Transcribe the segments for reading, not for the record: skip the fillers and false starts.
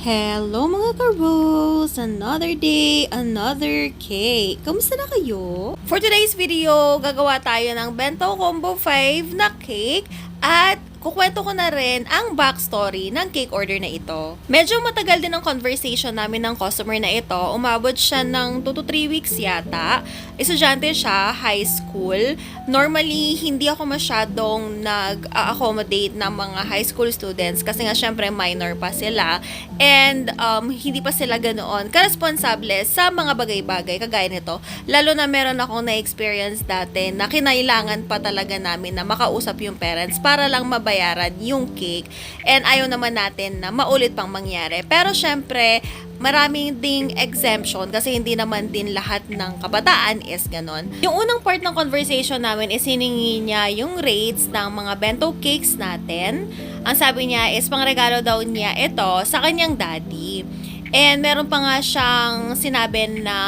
Hello mga ka-Rose! Another day, another cake! Kamusta na kayo? For today's video, gagawa tayo ng Bento Combo 5 na cake at kukwento ko na rin ang backstory ng cake order na ito. Medyo matagal din ang conversation namin ng customer na ito. Umabot siya ng 2 to 3 weeks yata. Estudyante siya, high school. Normally, hindi ako masyadong nag-accommodate ng mga high school students kasi nga syempre minor pa sila. And hindi pa sila ganoon karesponsable sa mga bagay-bagay kagaya nito. Lalo na meron akong na-experience dati na kinailangan pa talaga namin na makausap yung parents para lang mabayaran yung cake. And ayaw naman natin na maulit pang mangyari. Pero syempre, maraming ding exemption kasi hindi naman din lahat ng kabataan is ganon. Yung unang part ng conversation namin is hiningi niya yung rates ng mga bento cakes natin. Ang sabi niya is pangregalo daw niya ito sa kanyang daddy. And meron pa nga siyang sinabi na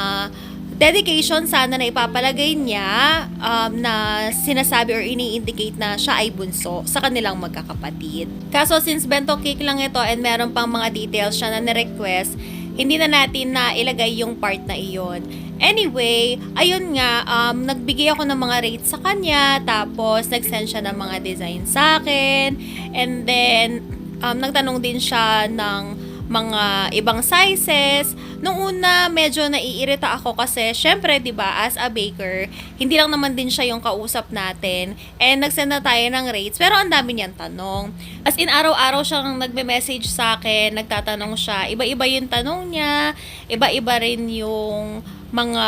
dedication sana na ipapalagay niya na sinasabi or ini-indicate na siya ay bunso sa kanilang magkakapatid. Kaso since bento cake lang ito and meron pang mga details siya na ni-request, hindi na natin na ilagay yung part na iyon. Anyway, ayun nga, nagbigay ako ng mga rates sa kanya, tapos nag-send siya ng mga design sa akin, and then nagtanong din siya ng mga ibang sizes. Nung una, medyo naiirita ako kasi syempre, 'di ba, as a baker, hindi lang naman din siya yung kausap natin. And nagsend na tayo ng rates, pero ang dami niyang tanong. As in, araw-araw siyang nagme-message sa akin, nagtatanong siya. Iba-iba yung tanong niya, iba-iba rin yung mga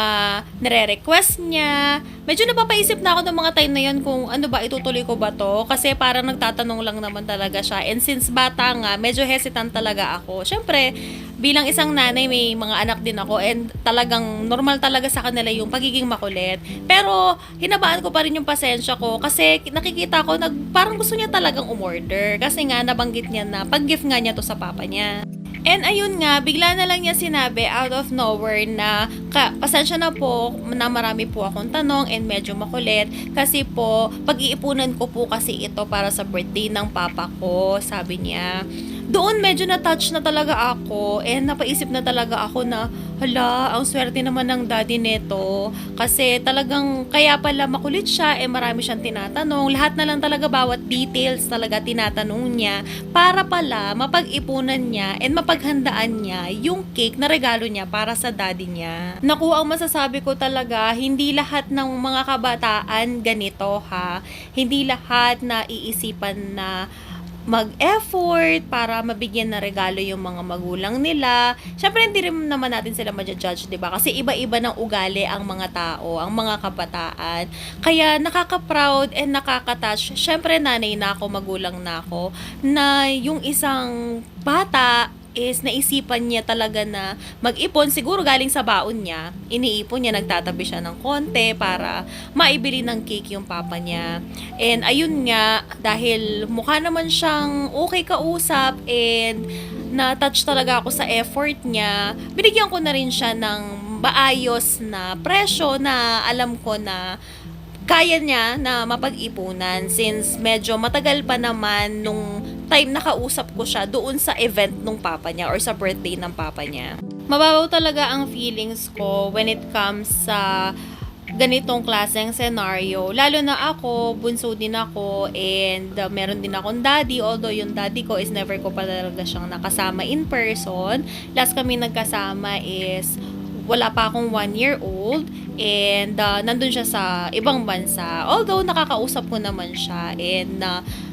nire-request niya. Medyo napapaisip na ako ng mga time na yun kung ano ba, itutuloy ko ba to? Kasi parang nagtatanong lang naman talaga siya. And since bata nga, medyo hesitant talaga ako. Siyempre, bilang isang nanay, may mga anak din ako and talagang normal talaga sa kanila yung pagiging makulit. Pero, hinabaan ko pa rin yung pasensya ko kasi nakikita ko, parang gusto niya talagang umorder. Kasi nga, nabanggit niya na pag-gift nga niya to sa papa niya. And ayun nga, bigla na lang niya sinabi out of nowhere na pasensya na po na marami po akong tanong and medyo makulit kasi po pag-iipunan ko po kasi ito para sa birthday ng papa ko, sabi niya. Doon medyo na-touch na talaga ako and napaisip na talaga ako na hala, ang swerte naman ng daddy nito kasi talagang kaya pala makulit siya marami siyang tinatanong. Lahat na lang talaga, bawat details talaga tinatanong niya para pala mapag-ipunan niya and mapaghandaan niya yung cake na regalo niya para sa daddy niya. Naku, ang masasabi ko talaga, hindi lahat ng mga kabataan ganito ha. Hindi lahat na iisipan na mag-effort para mabigyan na regalo yung mga magulang nila. Syempre, hindi rin naman natin sila ma-judge, diba? Kasi iba-iba ng ugali ang mga tao, ang mga kabataan. Kaya nakaka-proud and nakaka-touch. Syempre, nanay na ako, magulang na ako, na yung isang bata is naisipan niya talaga na mag-ipon, siguro galing sa baon niya, iniipon niya, nagtatabi siya ng konti para maibili ng cake yung papa niya. And ayun nga, dahil mukha naman siyang okay kausap and na-touch talaga ako sa effort niya, binigyan ko na rin siya ng maayos na presyo na alam ko na kaya niya na mapag-ipunan since medyo matagal pa naman nung time nakausap ko siya doon sa event nung papa niya or sa birthday ng papa niya. Mababaw talaga ang feelings ko when it comes sa ganitong klaseng scenario. Lalo na ako, bunso din ako and meron din akong daddy, although yung daddy ko is never ko pa talaga siyang nakasama in person. Last kami nagkasama is wala pa akong 1-year-old and nandun siya sa ibang bansa. Although nakakausap ko naman siya and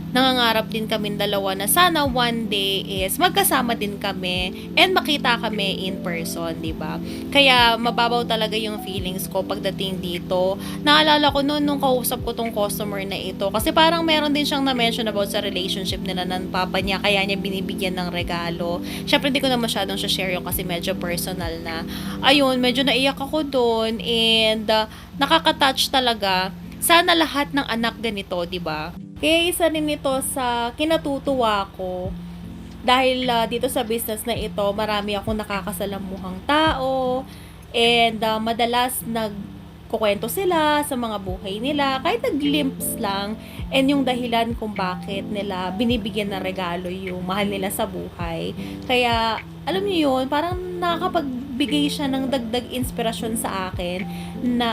nangangarap din kami dalawa na sana one day is magkasama din kami and makita kami in person, di ba? Kaya mababaw talaga yung feelings ko pagdating dito. Naalala ko noon nung kausap ko tong customer na ito kasi parang meron din siyang na-mention about sa relationship nila ng papa niya kaya niya binibigyan ng regalo. Syempre hindi ko na masyadong share yung kasi medyo personal na. Ayun, medyo naiyak ako doon and nakaka-touch talaga. Sana lahat ng anak ganito, di ba? Kaya isa rin ito sa kinatutuwa ko dahil dito sa business na ito, marami akong nakakasalamuhang tao and madalas kukwento sila sa mga buhay nila, kahit nag-glimpse lang, and yung dahilan kung bakit nila binibigyan ng regalo yung mahal nila sa buhay. Kaya, alam niyo yun, parang nakakapagbigay siya ng dagdag inspirasyon sa akin na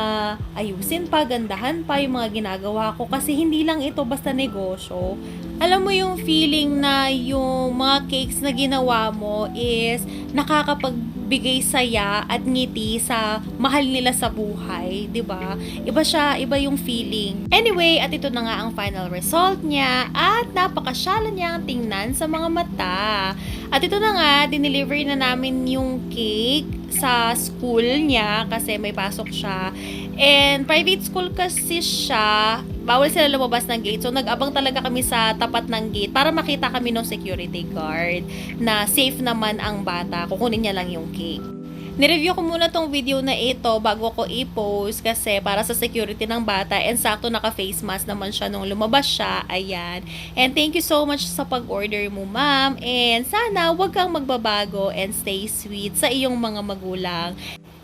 ayusin pa, gandahan pa yung mga ginagawa ko kasi hindi lang ito basta negosyo. Alam mo yung feeling na yung mga cakes na ginawa mo is nakakapagbigay saya at ngiti sa mahal nila sa buhay, 'di ba? Iba siya, iba yung feeling. Anyway, at ito na nga ang final result niya at napakasyala niyang tingnan sa mga mata. At ito na nga, dineliver na namin yung cake sa school niya kasi may pasok siya. And private school kasi siya, bawal sila lumabas ng gate. So nag-abang talaga kami sa tapat ng gate para makita kami ng security guard na safe naman ang bata. Kukunin niya lang yung cake. Nireview ko muna tong video na ito bago ko i-post kasi para sa security ng bata and sakto naka-face mask naman siya nung lumabas siya. Ayan. And thank you so much sa pag-order mo, ma'am. And sana wag kang magbabago and stay sweet sa iyong mga magulang.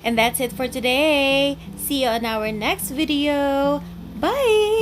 And that's it for today. See you on our next video. Bye!